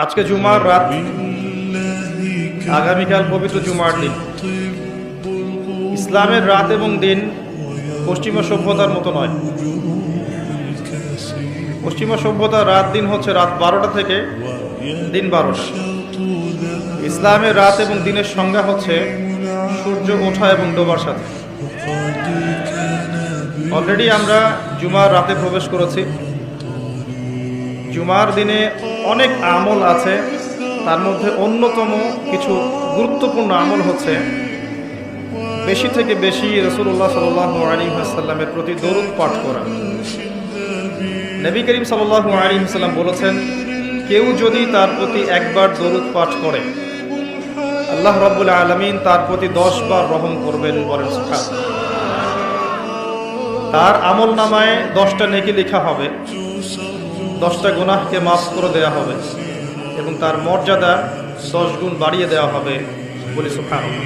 আজকে জুমার রাত, আগামীকাল পবিত্র জুমার দিন। ইসলামের রাত এবং দিন পশ্চিমা সভ্যতার মতো নয়। পশ্চিমা সভ্যতার রাত দিন হচ্ছে রাত 12টা থেকে দিন 12টা। ইসলামের রাত এবং দিনের সংজ্ঞা হচ্ছে সূর্য ওঠা এবং ডোবার সাথে। অলরেডি আমরা জুমার রাতে প্রবেশ করেছি। জুমার দিনে অনেক আমল আছে, তার মধ্যে অন্যতম কিছু গুরুত্বপূর্ণ আমল হচ্ছে বেশি থেকে বেশি রাসূলুল্লাহ সাল্লাল্লাহু আলাইহি ওয়াসাল্লামের প্রতি দরুদ পাঠ করা। নবী করিম সাল্লাল্লাহু আলাইহি ওয়াসাল্লাম বলেছেন, কেউ যদি তার প্রতি একবার দরুদ পাঠ করে আল্লাহ রাব্বুল আলামিন তার প্রতি 10 বার রহম করবেন। বলেন সুবহানাল্লাহ। তার আমল নামায় 10টা নেকি লেখা হবে, 10টা গুনাহকে মাফ করে দেওয়া হবে এবং তার মর্যাদা 10 গুণ বাড়িয়ে দেওয়া হবে। বলি সুবহানাল্লাহ।